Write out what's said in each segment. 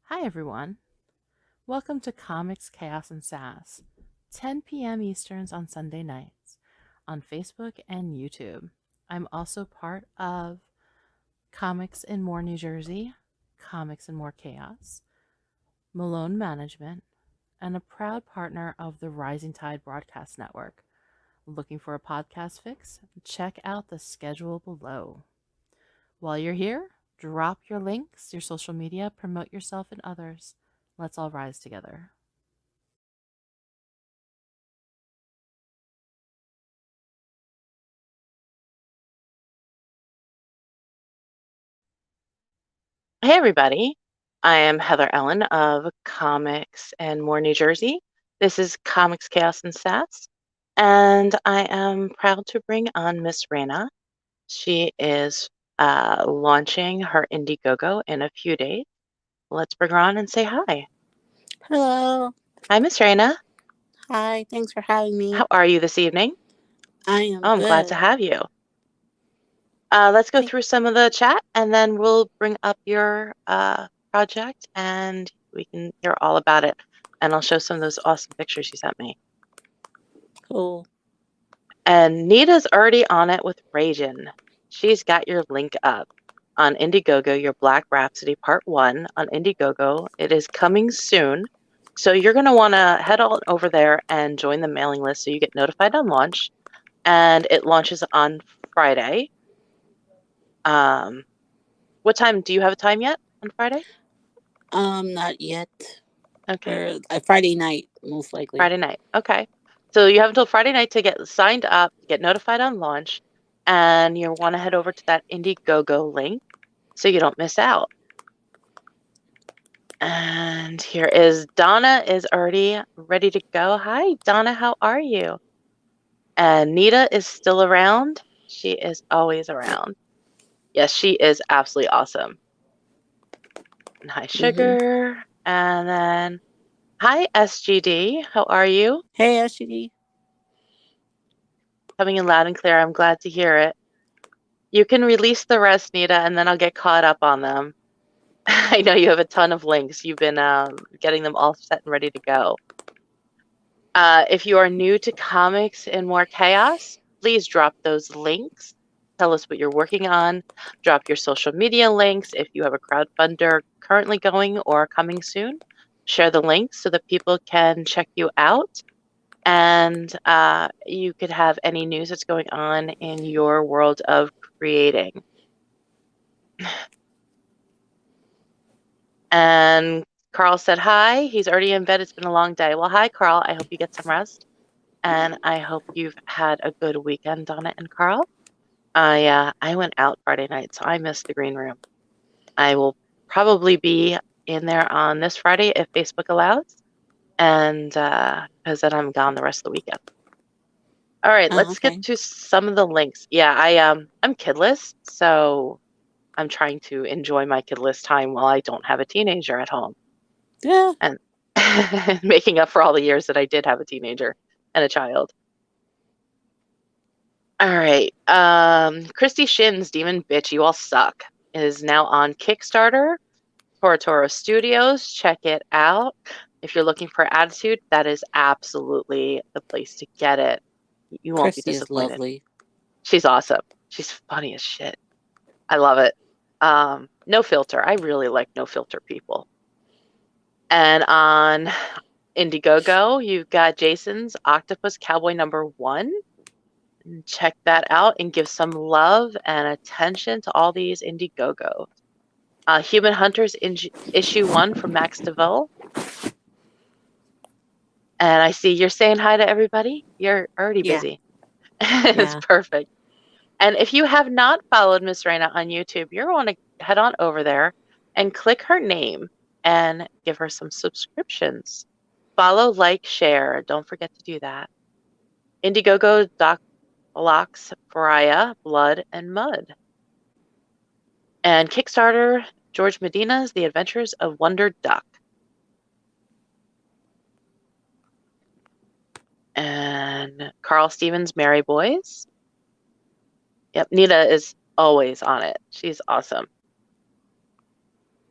Hi, everyone. Welcome to Comics Chaos N Sass, 10 p.m. Easterns on Sunday nights on Facebook and YouTube. I'm also part of Comics in More New Jersey, Comics in More Chaos, Malone Management, and a proud partner of the Rising Tide Broadcast Network. Looking for a podcast fix? Check out the schedule below. While you're here, drop your links, your social media, promote yourself and others. Let's all rise together. Hey, everybody. I am Heather Ellen of Comics and More New Jersey. This is Comics Chaos N Sass, and I am proud to bring on Missrena. She is launching her Indiegogo in a few days. Let's bring her on and say hi. Hello. Hi, Missrena. Hi. Thanks for having me. How are you this evening? I am Oh, I'm glad to good. have you. Let's go through some of the chat, and then we'll bring up your project, and we can hear all about it. And I'll show some of those awesome pictures you sent me. Cool. And Nita's already on it with Ragin. She's got your link up on Indiegogo, your Black Rhapsody Part 1 on Indiegogo. It is coming soon. So you're going to want to head on over there and join the mailing list so you get notified on launch. And it launches on Friday. What time? Do you have a time yet on Friday? Not yet. Okay. Or Friday night, most likely. Friday night. Okay. So you have until Friday night to get signed up, get notified on launch, and you want to head over to that Indiegogo link so you don't miss out. And here is Donna is already ready to go. Hi, Donna, how are you? And Nita is still around. She is always around. Yes, she is absolutely awesome. And hi, Sugar. And then hi, SGD. How are you? Hey, SGD. Coming in loud and clear. I'm glad to hear it. You can release the rest, Nita, and then I'll get caught up on them. I know you have a ton of links. You've been getting them all set and ready to go. If you are new to Comics and More Chaos, please drop those links. Tell us what you're working on. Drop your social media links. If you have a crowdfunder currently going or coming soon, share the links so that people can check you out. And you could have any news that's going on in your world of creating. And Carl said hi. He's already in bed. It's been a long day. Well, hi, Carl. I hope you get some rest. And I hope you've had a good weekend, Donna and Carl. I went out Friday night, so I missed the green room. I will probably be in there on this Friday if Facebook allows, and because then I'm gone the rest of the weekend. All right, let's Okay. get to some of the links. Yeah, I'm kidless, so I'm trying to enjoy my kidless time while I don't have a teenager at home. Yeah. And making up for all the years that I did have a teenager and a child. All right. Christy Shin's Demon Bitch, You All Suck is now on Kickstarter. Toro Studios. Check it out. If you're looking for attitude, that is absolutely the place to get it. You won't be Christy is disappointed. lovely. She's awesome. She's funny as shit. I love it. No filter. I really like no filter people. And on Indiegogo, you've got Jason's Octopus Cowboy #1. Check that out and give some love and attention to all these Indiegogo. Human Hunters issue 1 from Max DeVoe. And I see you're saying hi to everybody. You're already busy. It's perfect. And if you have not followed Missrena on YouTube, you're going to head on over there and click her name and give her some subscriptions. Follow, like, share. Don't forget to do that. Indiegogo, Doc Locks, Pariah, Blood, and Mud. And Kickstarter, George Medina's The Adventures of Wonder Duck. And Carl Stevens' Merry Boys. Yep, Nita is always on it. She's awesome.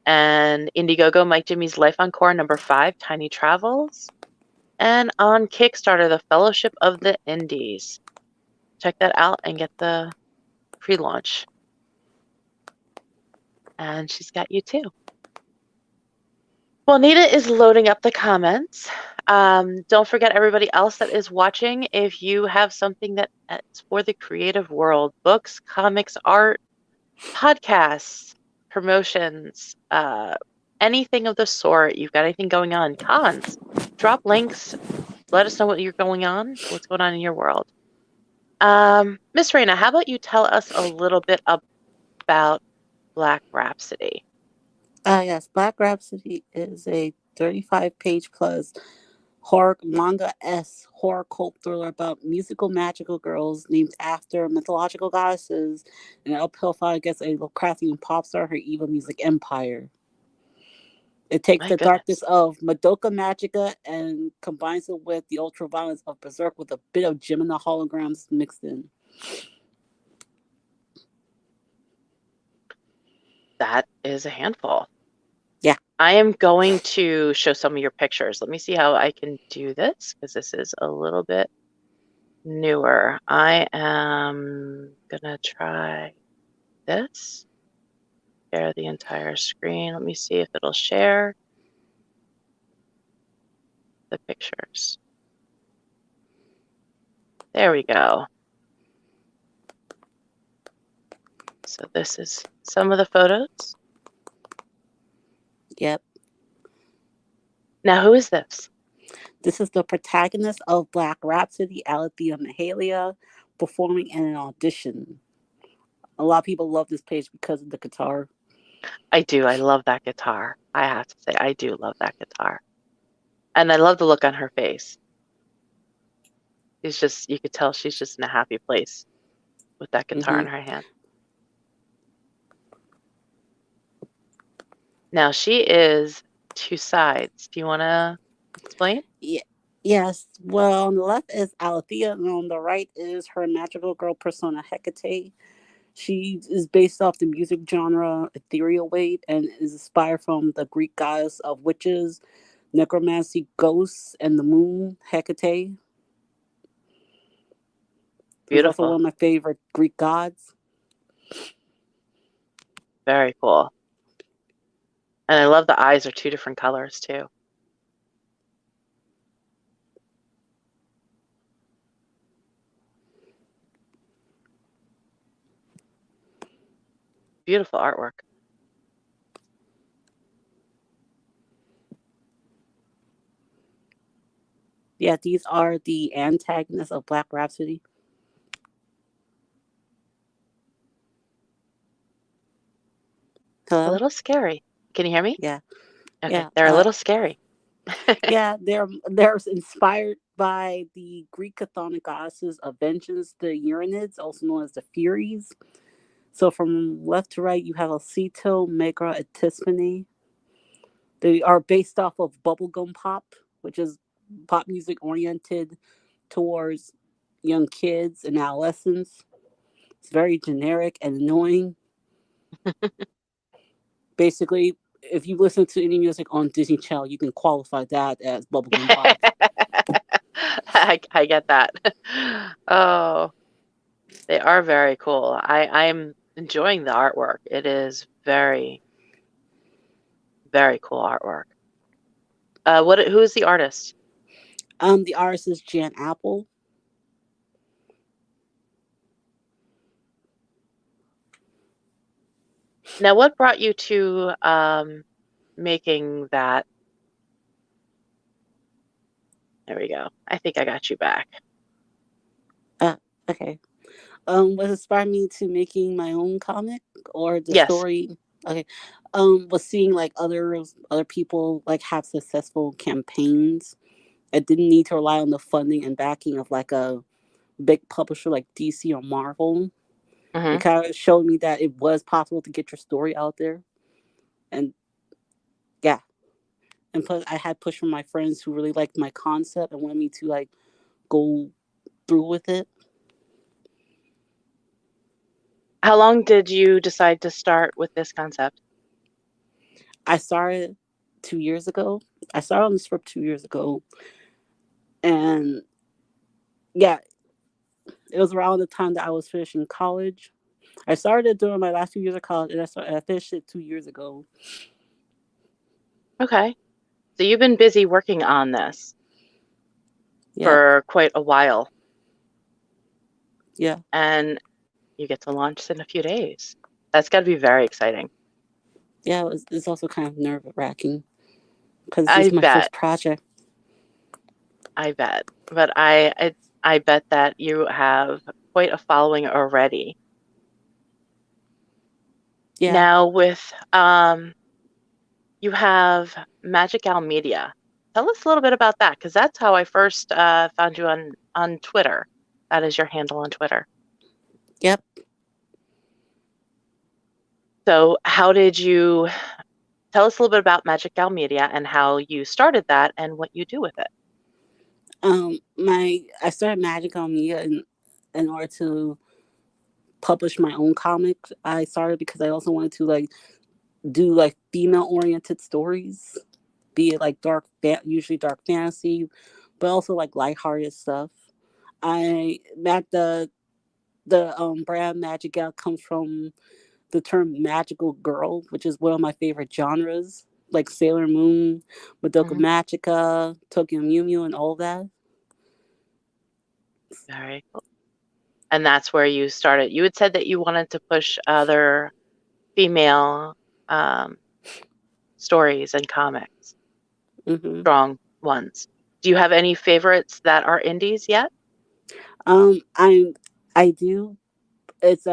And Indiegogo, Mike Jimmy's Life Encore #5, Tiny Travels. And on Kickstarter, The Fellowship of the Indies. Check that out and get the pre-launch. And she's got you too. Well, Nita is loading up the comments. Don't forget, everybody else that is watching, if you have something that's for the creative world, books, comics, art, podcasts, promotions, anything of the sort, you've got anything going on, cons, drop links, let us know what's going on in your world. Missrena, how about you tell us a little bit about Black Rhapsody? Yes, Black Rhapsody is a 35-page plus horror horror cult thriller about musical magical girls named after mythological goddesses in an uphill fight against a Lovecraftian pop star, her evil music empire. It takes the darkness of Madoka Magica and combines it with the ultra-violence of Berserk with a bit of Jim and the Holograms mixed in. That is a handful. Yeah. I am going to show some of your pictures. Let me see how I can do this, because this is a little bit newer. I am gonna try this. Share the entire screen. Let me see if it'll share the pictures. There we go. So this is some of the photos. Yep. Now, who is this? This is the protagonist of Black Rhapsody, Alethea Mahalia, performing in an audition. A lot of people love this page because of the guitar. I do. I love that guitar. I have to say, I do love that guitar. And I love the look on her face. It's just, you could tell she's just in a happy place with that guitar in her hand. Now, she is two sides. Do you want to explain? Yeah. Yes. Well, on the left is Alethea, and on the right is her magical girl persona, Hecate. She is based off the music genre ethereal wave and is inspired from the Greek goddess of witches, necromancy, ghosts, and the moon, Hecate. Who's also one of my favorite Greek gods. Very cool. And I love the eyes are two different colors too. Beautiful artwork. Yeah, these are the antagonists of Black Rhapsody. Hello? A little scary. Can you hear me? Yeah. Okay, Yeah. they're a little scary. Yeah, they're inspired by the Greek chthonic goddesses of vengeance, the Uranids, also known as the Furies. So from left to right, you have Alceto, Megra, and Tispany. They are based off of bubblegum pop, which is pop music oriented towards young kids and adolescents. It's very generic and annoying. Basically, if you listen to any music on Disney Channel, you can qualify that as bubblegum pop. I get that. Oh, they are very cool. I'm enjoying the artwork. It is very, very cool artwork. Who is the artist? The artist is Jan Apple. Now, what brought you to making that? There we go. I think I got you back. Okay. What inspired me to making my own comic or the story? Okay. Was seeing like other people like have successful campaigns. I didn't need to rely on the funding and backing of like a big publisher like DC or Marvel. It kind of showed me that it was possible to get your story out there. And yeah. And plus I had push from my friends who really liked my concept and wanted me to like go through with it. How long did you decide to start with this concept? I started 2 years ago. I started on the script 2 years ago, and yeah, it was around the time that I was finishing college. I started it during my last 2 years of college, and I finished it 2 years ago. Okay. So you've been busy working on this for quite a while. Yeah. And you get to launch in a few days. That's got to be very exciting. Yeah, it's also kind of nerve-wracking because this is my first project. I bet. But I bet that you have quite a following already. Yeah. Now with you have Magical Media. Tell us a little bit about that, because that's how I first found you on Twitter. That is your handle on Twitter. Yep. So how did you tell us a little bit about Magical Media and how you started that and what you do with it? I started Magical Media in order to publish my own comics. I started because I also wanted to do female oriented stories, be it usually dark fantasy, but also lighthearted stuff. The brand Magical comes from the term magical girl, which is one of my favorite genres, like Sailor Moon, Madoka Magica, Tokyo Mew Mew, and all that. Very cool. And that's where you started. You had said that you wanted to push other female stories and comics, strong ones. Do you have any favorites that are indies yet? I do. It's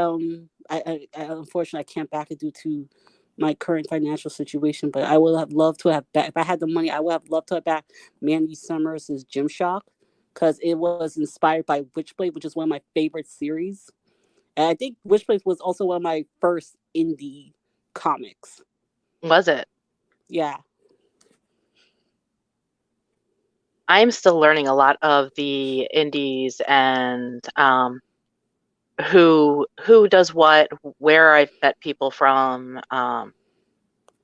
I unfortunately I can't back it due to my current financial situation, but I would have loved to have back, if I had the money, I would have loved to have back Mandy Summers' Gymshock, because it was inspired by Witchblade, which is one of my favorite series. And I think Witchblade was also one of my first indie comics. Was it? Yeah. I'm still learning a lot of the indies and who does what, where I've met people from.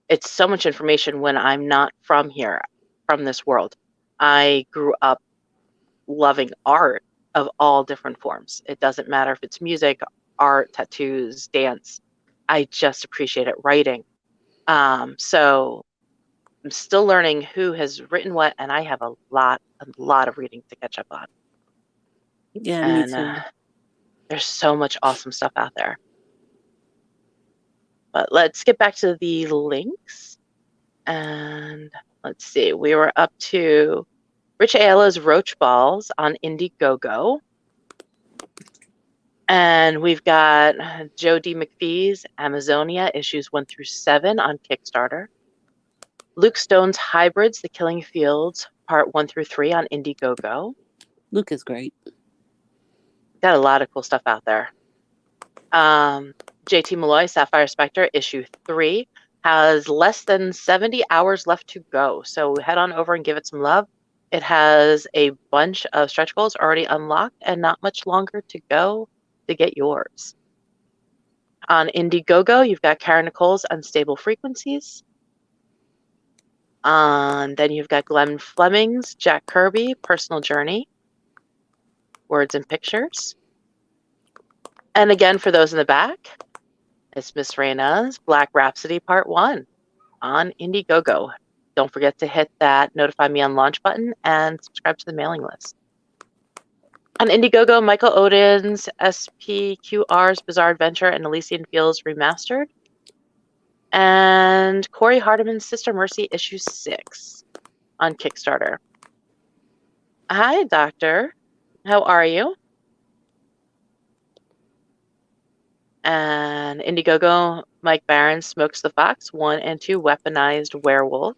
It's so much information when I'm not from here, from this world. I grew up loving art of all different forms. It doesn't matter if it's music, art, tattoos, dance. I just appreciate it. Writing. So I'm still learning who has written what, and I have a lot of reading to catch up on. Yeah, me too. There's so much awesome stuff out there. But let's get back to the links. And let's see, we were up to Rich Ayala's Roach Balls on Indiegogo. And we've got Joe D. McPhee's Amazonia issues 1 through 7 on Kickstarter. Luke Stone's Hybrids, The Killing Fields, part 1 through 3 on Indiegogo. Luke is great. Got a lot of cool stuff out there. JT Malloy, Sapphire Spectre, issue 3, has less than 70 hours left to go. So head on over and give it some love. It has a bunch of stretch goals already unlocked and not much longer to go to get yours. On Indiegogo, you've got Karen Nicole's Unstable Frequencies. Then you've got Glenn Fleming's Jack Kirby, Personal Journey, Words and Pictures. And again, for those in the back, it's Missrena's Black Rhapsody Part 1 on Indiegogo. Don't forget to hit that notify me on launch button and subscribe to the mailing list. On Indiegogo, Michael Odin's SPQR's Bizarre Adventure and Elysian Fields Remastered. And Corey Hardiman's Sister Mercy issue 6 on Kickstarter. Hi, Doctor. How are you? And Indiegogo, Mike Barron, Smokes the Fox, 1 and 2, Weaponized Werewolf.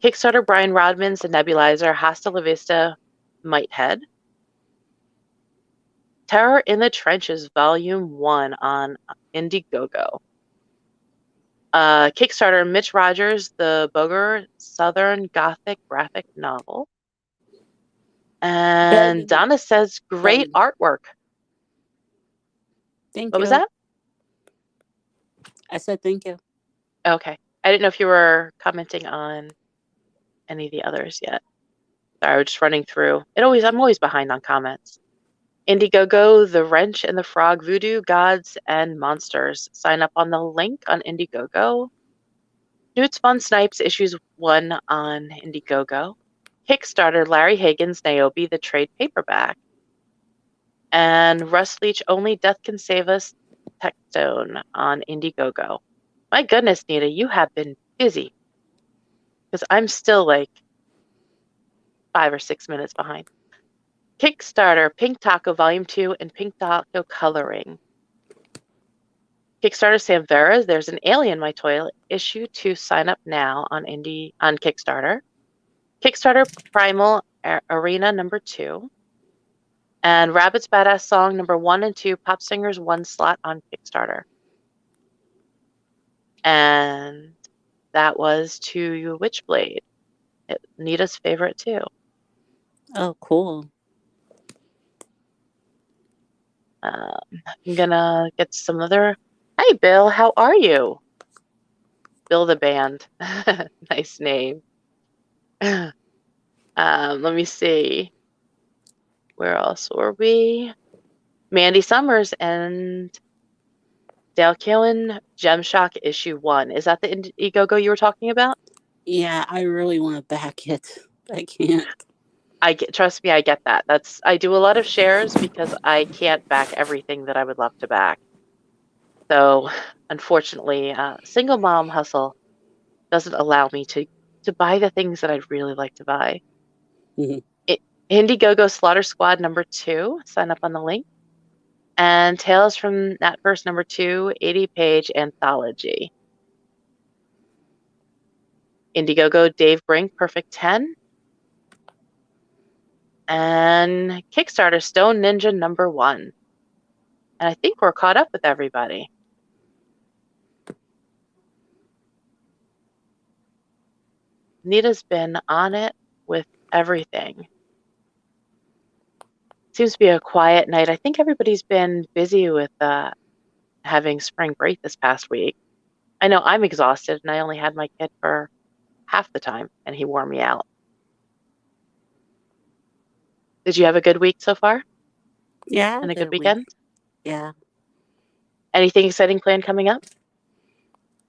Kickstarter, Brian Rodman's The Nebulizer, Hasta La Vista, Mighthead. Terror in the Trenches, Volume 1 on Indiegogo. Kickstarter, Mitch Rogers, The Boger Southern Gothic graphic novel. And Donna says, great artwork. Thank you. What was that? I said thank you. Okay. I didn't know if you were commenting on any of the others yet. Sorry, I was just running through. I'm always behind on comments. Indiegogo, The Wrench and the Frog, Voodoo, Gods, and Monsters. Sign up on the link on Indiegogo. Newt Von Snipes issues 1 on Indiegogo. Kickstarter, Larry Higgins, Niobe, the trade paperback. And Russ Leach, Only Death Can Save Us, Techstone on Indiegogo. My goodness, Nita, you have been busy. Because I'm still like 5 or 6 minutes behind. Kickstarter, Pink Taco Volume 2 and Pink Taco Coloring. Kickstarter, Sam Vera, There's an Alien in My Toilet, issue 2, sign up now on Kickstarter. Kickstarter, Primal Arena number 2. And Rabbit's Badass Song number 1 and 2, Pop Singers 1 slot on Kickstarter. And that was to Witchblade. Nita's favorite too. Oh, cool. I'm gonna get some other. Hey, Bill, how are you? Bill the Band. Nice name. Let me see. Where else were we? Mandy Summers and Dale Keown, Gemshock issue 1. Is that the Indiegogo you were talking about? Yeah, I really want to back it. I can't. Trust me, I get that. I do a lot of shares because I can't back everything that I would love to back. So, unfortunately, single mom hustle doesn't allow me to buy the things that I'd really like to buy. Indiegogo Slaughter Squad number 2, sign up on the link. And Tales from Natverse number 2, 80-page anthology. Indiegogo Dave Brink, Perfect 10. And Kickstarter Stone Ninja number 1. And I think we're caught up with everybody. Nita's been on it with everything. Seems to be a quiet night. I think everybody's been busy with having spring break this past week. I know I'm exhausted, and I only had my kid for half the time, and he wore me out. Did you have a good week so far? Yeah. And a good weekend? Yeah. Anything exciting planned coming up?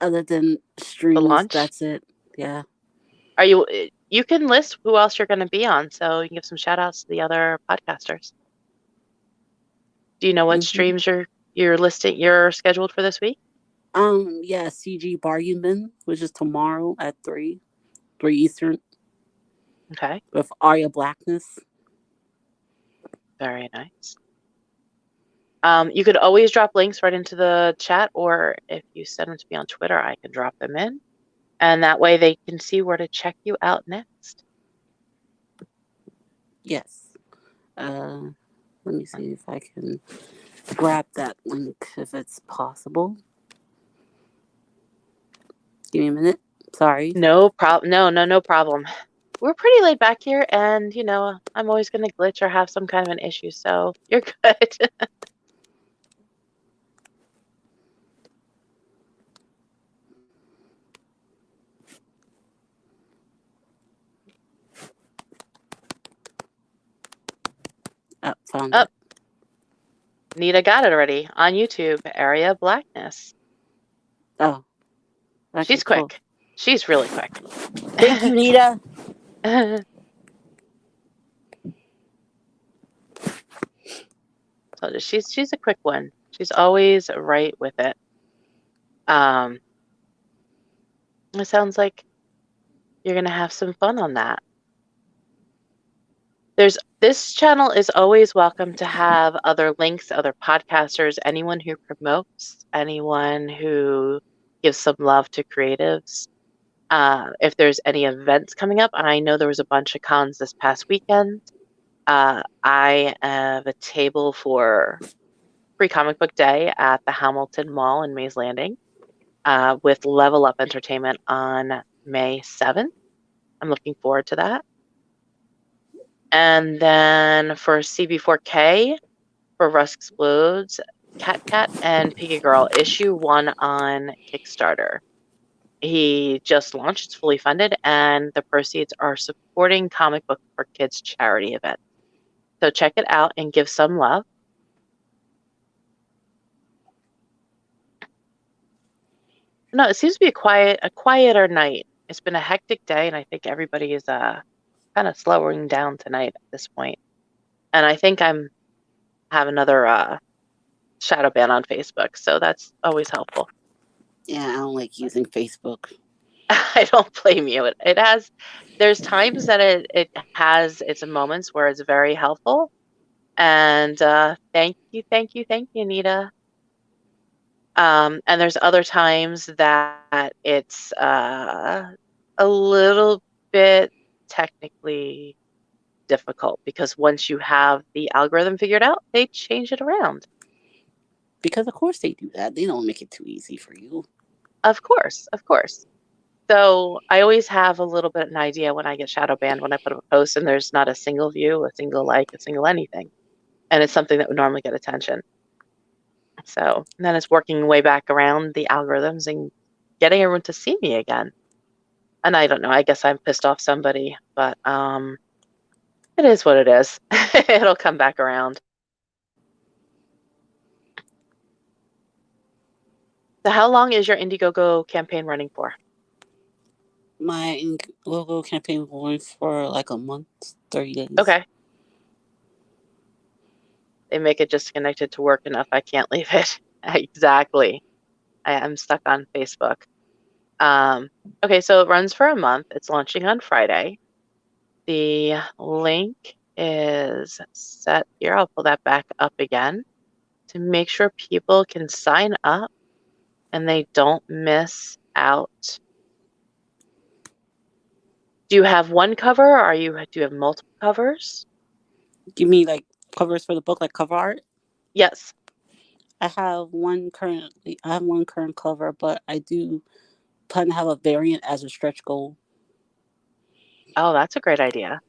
Other than streams, The launch? that's it. Yeah. You can list who else you're going to be on, so you can give some shout outs to the other podcasters. Do you know what streams you're scheduled for this week? Yeah, CG Bargain Bin, which is tomorrow at 3 Eastern. Okay. With Arya Blackness. Very nice. You could always drop links right into the chat, or if you send them to me on Twitter, I can drop them in. And that way they can see where to check you out next. Yes. Let me see if I can grab that link if it's possible. Give me a minute. Sorry. No problem. No problem. We're pretty laid back here, and I'm always going to glitch or have some kind of an issue, so you're good. Found it. Nita got it already on YouTube. Area Blackness. Oh. Okay, she's quick. Cool. She's really quick. Thank you, Nita. So she's a quick one. She's always right with it. It sounds like you're gonna have some fun on that. This channel is always welcome to have other links, other podcasters, anyone who promotes, anyone who gives some love to creatives. If there's any events coming up, and I know there was a bunch of cons this past weekend. I have a table for Free Comic Book Day at the Hamilton Mall in Mays Landing with Level Up Entertainment on May 7th. I'm looking forward to that. And then for CB4K, for Rusk Explodes, Cat and Piggy Girl, issue 1 on Kickstarter. he just launched. It's fully funded, and the proceeds are supporting Comic Book for Kids charity event. So check it out and give some love. No, it seems to be a quieter night. It's been a hectic day, and I think everybody is kind of slowing down tonight at this point. And I think I'm have another shadow ban on Facebook, so that's always helpful. Yeah, I don't like using Facebook. I don't blame you. There's times that it has its moments where it's very helpful. And thank you, Anita. And there's other times that it's a little bit technically difficult because once you have the algorithm figured out, they change it around. Because of course they do that. They don't make it too easy for you. Of course, of course. So I always have a little bit of an idea when I get shadow banned when I put up a post and there's not a single view, a single like, a single anything. And it's something that would normally get attention. So then it's working way back around the algorithms and getting everyone to see me again. And I don't know, I guess I'm pissed off somebody, but it is what it is. It'll come back around. So how long is your Indiegogo campaign running for? My Indiegogo campaign going for like a month, 30 days. Okay. They make it just connected to work enough. I can't leave it. Exactly. I'm stuck on Facebook. Okay, so it runs for a month. It's launching on Friday. The link is set here. I'll pull that back up again to make sure people can sign up and they don't miss out. Do you have one cover or do you have multiple covers? Give me like covers for the book, like cover art? Yes. I have one current cover, but I do plan to have a variant as a stretch goal. Oh, that's a great idea.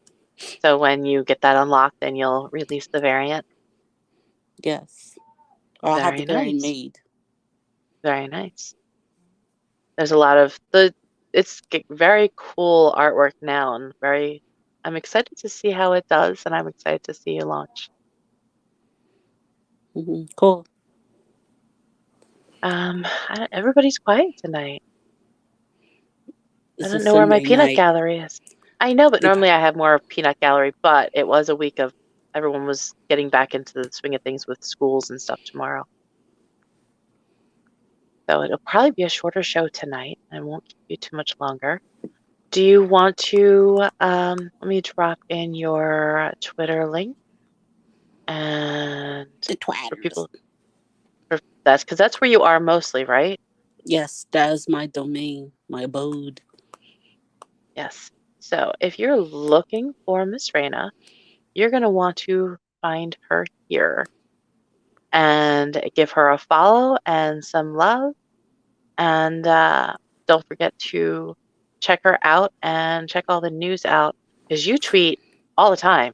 So when you get that unlocked, then you'll release the variant? Yes. Or I'll have the variant made. Very nice. There's a lot of it's very cool artwork now, and I'm excited to see how it does, and I'm excited to see you launch. Cool. Everybody's quiet tonight. I don't know where my peanut gallery is. I know, but normally I have more of peanut gallery, but it was a week of everyone was getting back into the swing of things with schools and stuff tomorrow. So it'll probably be a shorter show tonight. I won't keep you too much longer. Do you want to, let me drop in your Twitter link. And the Twitter. For people, because that's where you are mostly, right? Yes, that is my domain, my abode. Yes. So if you're looking for Missrena, you're going to want to find her here and give her a follow and some love. And don't forget to check her out and check all the news out because you tweet all the time.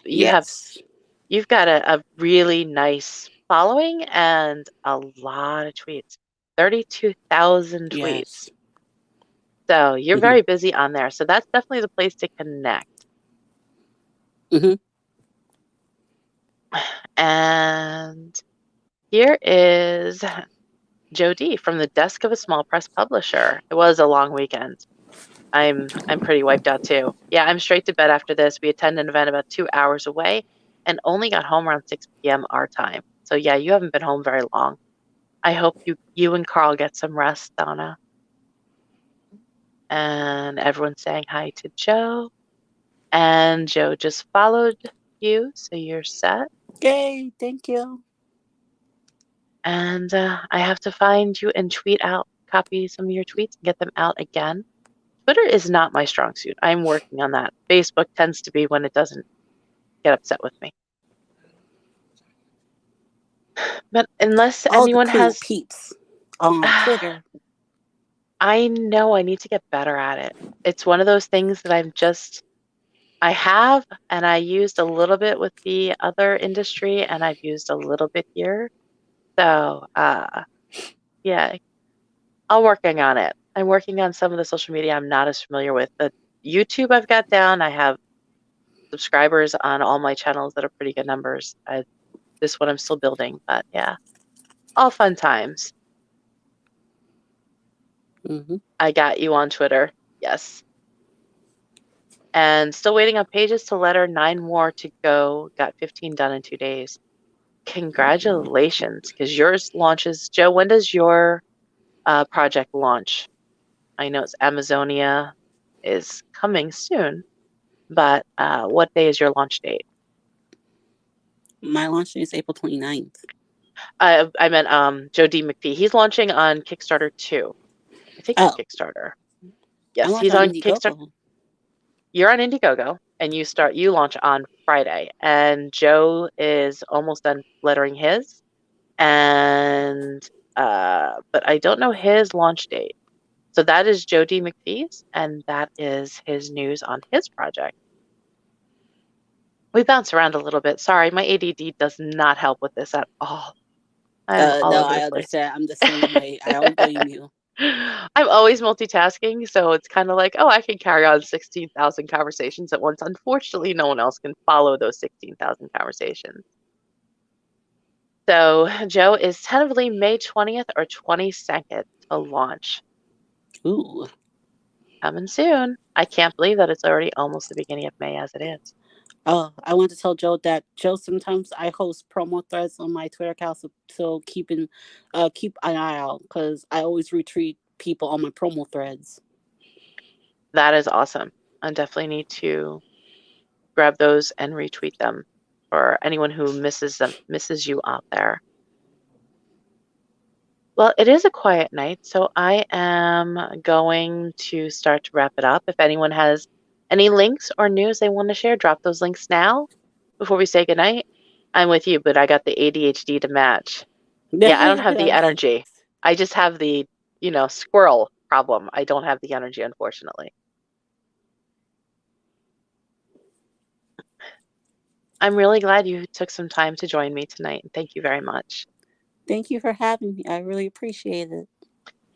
You've got a really nice following and a lot of tweets. 32,000 tweets. Yes. So you're very busy on there. So that's definitely the place to connect. And here is Jody from the desk of a small press publisher. It was a long weekend. I'm pretty wiped out too. Yeah, I'm straight to bed after this. We attend an event about 2 hours away and only got home around 6 p.m. our time. So yeah, you haven't been home very long. I hope you and Carl get some rest, Donna. And everyone's saying hi to Joe. And Joe just followed you, so you're set. Yay, thank you. And I have to find you and copy some of your tweets and get them out again. Twitter is not my strong suit. I'm working on that. Facebook tends to be when it doesn't get upset with me. But unless anyone has peeps on Twitter. I know I need to get better at it. It's one of those things that I have, and I used a little bit with the other industry, and I've used a little bit here. So, yeah, I'm working on it. I'm working on some of the social media I'm not as familiar with. The YouTube I've got down. I have subscribers on all my channels that are pretty good numbers. This one I'm still building, but yeah, all fun times. I got you on Twitter. Yes. And still waiting on pages to letter, 9 more to go. Got 15 done in 2 days. Congratulations, because yours launches. Joe, when does your project launch? I know it's Amazonia is coming soon, but what day is your launch date? My launch date is April 29th. I meant Joe D. McPhee. He's launching on Kickstarter too. I think on Kickstarter. Yes, he's on Kickstarter. You're on Indiegogo, and you launch on Friday. And Joe is almost done lettering his, and but I don't know his launch date. So that is Joe D. McPhee's, and that is his news on his project. We bounce around a little bit. Sorry, my ADD does not help with this at all. I'm all no, over the I place. understand. I'm the same way. I don't blame you. I'm always multitasking, so it's kind of like, oh, I can carry on 16,000 conversations at once. Unfortunately, no one else can follow those 16,000 conversations. So Joe is tentatively May 20th or 22nd to launch. Ooh. Coming soon. I can't believe that it's already almost the beginning of May as it is. Oh, I want to tell Joe that sometimes I host promo threads on my Twitter account, so keep an eye out, because I always retweet people on my promo threads. That is awesome. I definitely need to grab those and retweet them for anyone who misses you out there. Well, it is a quiet night, so I am going to start to wrap it up. If anyone has any links or news they want to share, drop those links now before we say goodnight. I'm with you, but I got the ADHD to match. Yeah, I don't have the energy. I just have the, squirrel problem. I don't have the energy, unfortunately. I'm really glad you took some time to join me tonight. Thank you very much. Thank you for having me. I really appreciate it.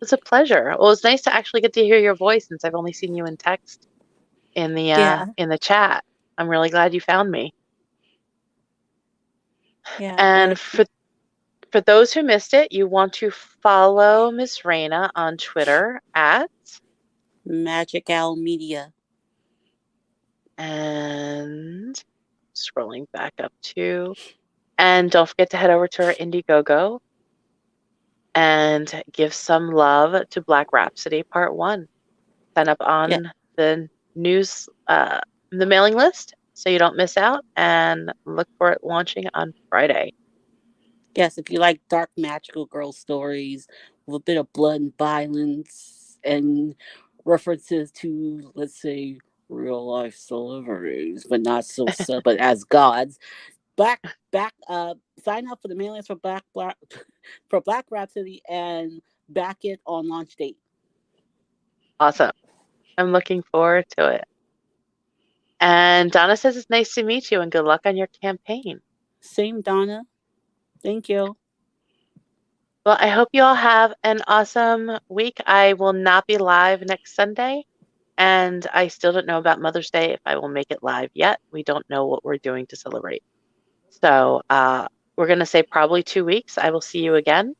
It's a pleasure. Well, it's nice to actually get to hear your voice since I've only seen you in text in the chat. I'm really glad you found me. Yeah. And for those who missed it, you want to follow Missrena on Twitter at Magic Owl Media. And scrolling back up too. And don't forget to head over to our Indiegogo and give some love to Black Rhapsody Part 1. Sign up on the news, the mailing list, so you don't miss out, and look for it launching on Friday. Yes, if you like dark magical girl stories with a bit of blood and violence and references to, let's say, real life celebrities, but not so but as gods, sign up for the mailing list for Black Rhapsody and back it on launch date. Awesome. I'm looking forward to it. And Donna says it's nice to meet you and good luck on your campaign. Same, Donna. Thank you. Well, I hope you all have an awesome week. I will not be live next Sunday, and I still don't know about Mother's Day if I will make it live yet. We don't know what we're doing to celebrate. So we're going to say probably 2 weeks. I will see you again,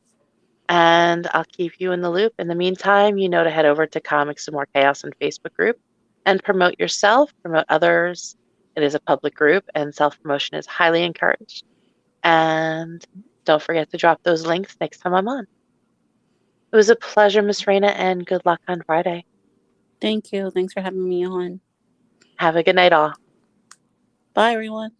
and I'll keep you in the loop. In the meantime, you know to head over to Comics and More Chaos and Facebook group and promote yourself, promote others. It is a public group, and self-promotion is highly encouraged. And don't forget to drop those links next time I'm on. It was a pleasure, Missrena, and good luck on Friday. Thank you. Thanks for having me on. Have a good night, all. Bye, everyone.